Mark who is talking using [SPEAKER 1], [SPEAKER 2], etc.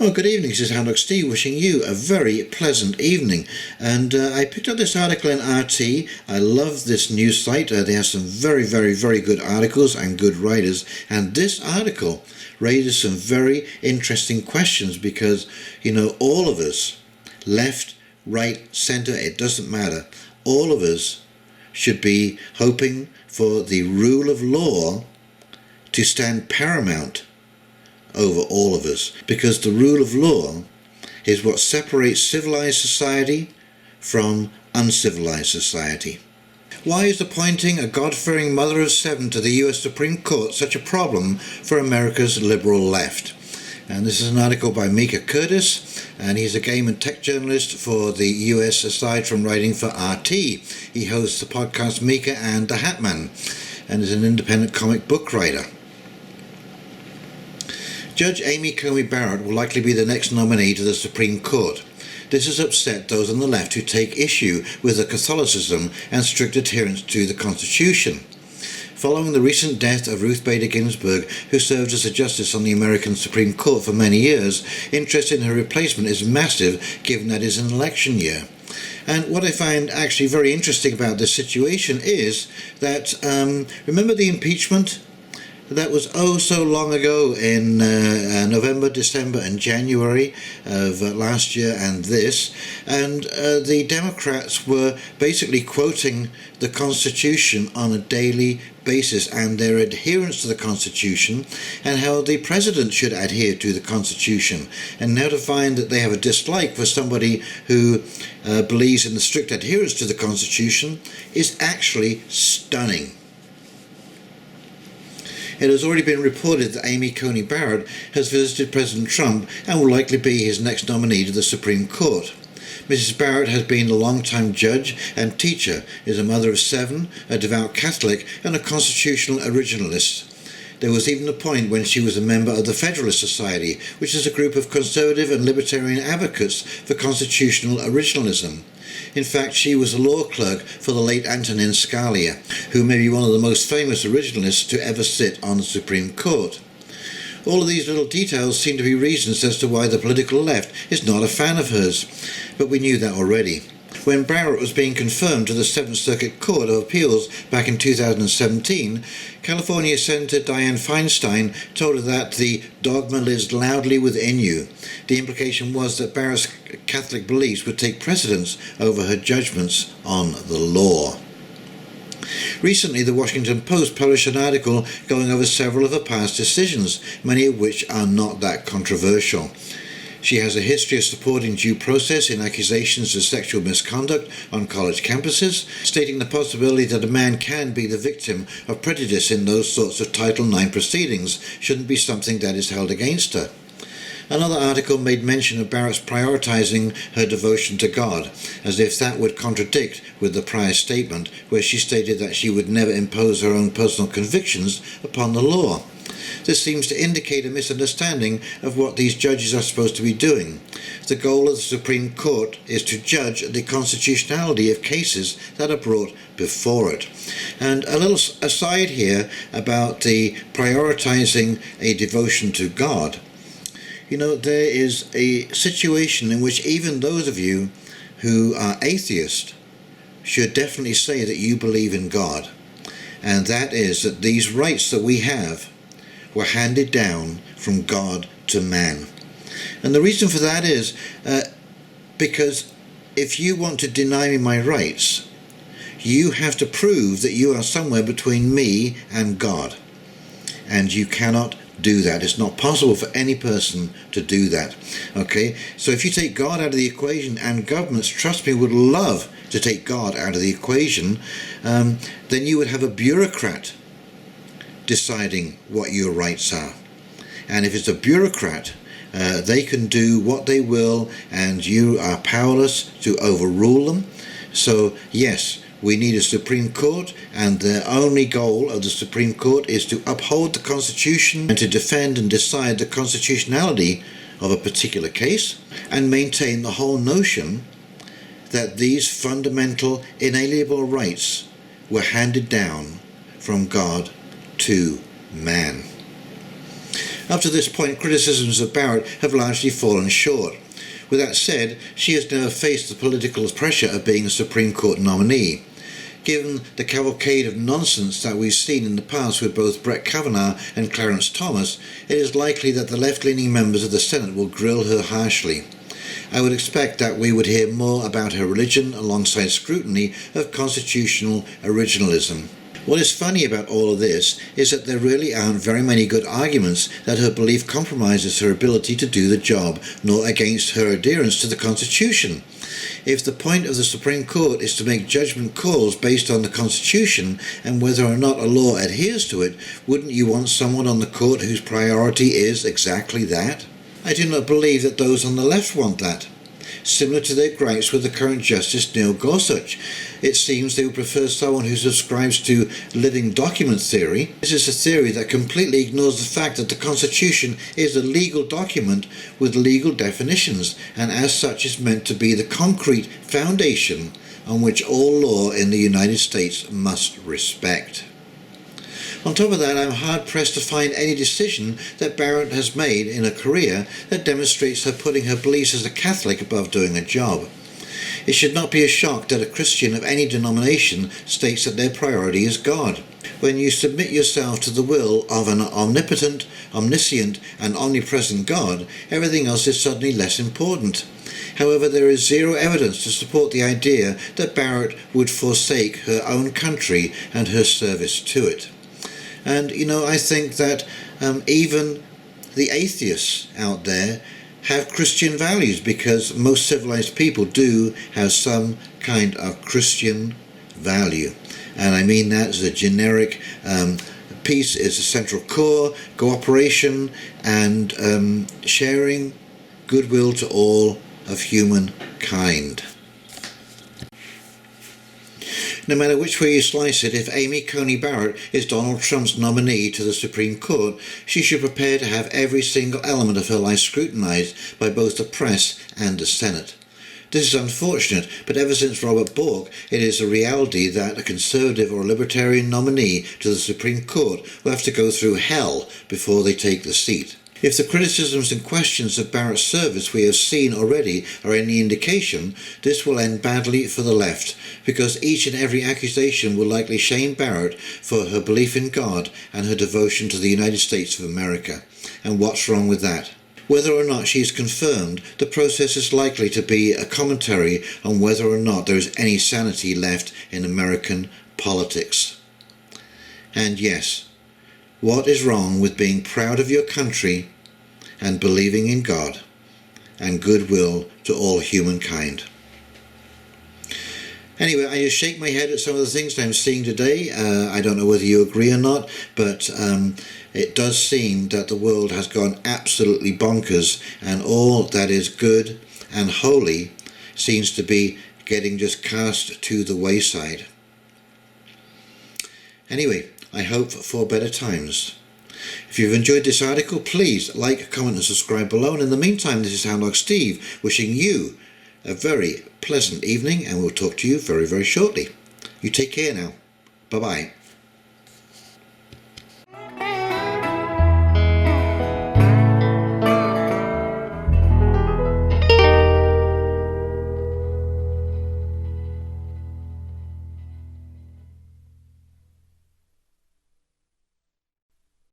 [SPEAKER 1] Oh, good evening. This is Handlock Steve wishing you a very pleasant evening. And I picked up this article in RT. I love this news site. They have some very, very, very good articles and good writers. And this article raises some very interesting questions because, you know, all of us, left, right, centre, it doesn't matter. All of us should be hoping for the rule of law to stand paramount over all of us, because the rule of law is what separates civilized society from uncivilized society. Why is appointing a God-fearing mother of seven to the US Supreme Court such a problem for America's liberal left? And this is an article by Mika Curtis, and he's a game and tech journalist for the US aside from writing for RT. He hosts the podcast Mika and the Hatman, and is an independent comic book writer. Judge Amy Coney Barrett will likely be the next nominee to the Supreme Court. This has upset those on the left who take issue with her Catholicism and strict adherence to the Constitution. Following the recent death of Ruth Bader Ginsburg, who served as a justice on the American Supreme Court for many years, interest in her replacement is massive given that it is an election year. And what I find actually very interesting about this situation is that, remember the impeachment? That was oh so long ago in November, December and January of last year and this, and the Democrats were basically quoting the Constitution on a daily basis and their adherence to the Constitution and how the President should adhere to the Constitution. And now to find that they have a dislike for somebody who believes in the strict adherence to the Constitution is actually stunning. It has already been reported that Amy Coney Barrett has visited President Trump and will likely be his next nominee to the Supreme Court. Mrs. Barrett has been a long-time judge and teacher, is a mother of seven, a devout Catholic and a constitutional originalist. There was even a point when she was a member of the Federalist Society, which is a group of conservative and libertarian advocates for constitutional originalism. In fact, she was a law clerk for the late Antonin Scalia, who may be one of the most famous originalists to ever sit on the Supreme Court. All of these little details seem to be reasons as to why the political left is not a fan of hers, but we knew that already. When Barrett was being confirmed to the Seventh Circuit Court of Appeals back in 2017, California Senator Dianne Feinstein told her that the dogma lives loudly within you. The implication was that Barrett's Catholic beliefs would take precedence over her judgments on the law. Recently, the Washington Post published an article going over several of her past decisions, many of which are not that controversial. She has a history of supporting due process in accusations of sexual misconduct on college campuses, stating the possibility that a man can be the victim of prejudice in those sorts of Title IX proceedings shouldn't be something that is held against her. Another article made mention of Barrett's prioritizing her devotion to God, as if that would contradict with the prior statement where she stated that she would never impose her own personal convictions upon the law. This seems to indicate a misunderstanding of what these judges are supposed to be doing. The goal of the Supreme Court is to judge the constitutionality of cases that are brought before it. And a little aside here about the prioritizing a devotion to God. You know, there is a situation in which even those of you who are atheist should definitely say that you believe in God. And that is that these rights that we have were handed down from God to man. And the reason for that is because if you want to deny me my rights, you have to prove that you are somewhere between me and God. And you cannot do that. It's not possible for any person to do that. Okay? So if you take God out of the equation, and governments, trust me, would love to take God out of the equation, then you would have a bureaucrat deciding what your rights are. And if it's a bureaucrat, they can do what they will and you are powerless to overrule them. So yes, we need a Supreme Court, and the only goal of the Supreme Court is to uphold the Constitution and to defend and decide the constitutionality of a particular case and maintain the whole notion that these fundamental inalienable rights were handed down from God to man. Up to this point, criticisms of Barrett have largely fallen short. With that said, she has never faced the political pressure of being a Supreme Court nominee. Given the cavalcade of nonsense that we've seen in the past with both Brett Kavanaugh and Clarence Thomas, it is likely that the left-leaning members of the Senate will grill her harshly. I would expect that we would hear more about her religion alongside scrutiny of constitutional originalism. What is funny about all of this is that there really aren't very many good arguments that her belief compromises her ability to do the job, nor against her adherence to the Constitution. If the point of the Supreme Court is to make judgment calls based on the Constitution and whether or not a law adheres to it, wouldn't you want someone on the court whose priority is exactly that? I do not believe that those on the left want that. Similar to their gripes with the current Justice Neil Gorsuch, it seems they would prefer someone who subscribes to living document theory. This is a theory that completely ignores the fact that the Constitution is a legal document with legal definitions, and as such is meant to be the concrete foundation on which all law in the United States must respect. On top of that, I'm hard-pressed to find any decision that Barrett has made in her career that demonstrates her putting her beliefs as a Catholic above doing a job. It should not be a shock that a Christian of any denomination states that their priority is God. When you submit yourself to the will of an omnipotent, omniscient, and omnipresent God, everything else is suddenly less important. However, there is zero evidence to support the idea that Barrett would forsake her own country and her service to it. And, I think that even the atheists out there have Christian values, because most civilized people do have some kind of Christian value. And I mean that as a generic peace is a central core, cooperation, and sharing goodwill to all of humankind. No matter which way you slice it, if Amy Coney Barrett is Donald Trump's nominee to the Supreme Court, she should prepare to have every single element of her life scrutinized by both the press and the Senate. This is unfortunate, but ever since Robert Bork, it is a reality that a conservative or libertarian nominee to the Supreme Court will have to go through hell before they take the seat. If the criticisms and questions of Barrett's service we have seen already are any indication, this will end badly for the left, because each and every accusation will likely shame Barrett for her belief in God and her devotion to the United States of America. And what's wrong with that? Whether or not she is confirmed, the process is likely to be a commentary on whether or not there is any sanity left in American politics. And yes, what is wrong with being proud of your country and believing in God and goodwill to all humankind? Anyway, I just shake my head at some of the things I'm seeing today. I don't know whether you agree or not, but it does seem that the world has gone absolutely bonkers, and all that is good and holy seems to be getting just cast to the wayside. Anyway, I hope for better times. If you've enjoyed this article, please like, comment and subscribe below. And in the meantime, this is Hound Steve wishing you a very pleasant evening, and we'll talk to you very, very shortly. You take care now. Bye-bye.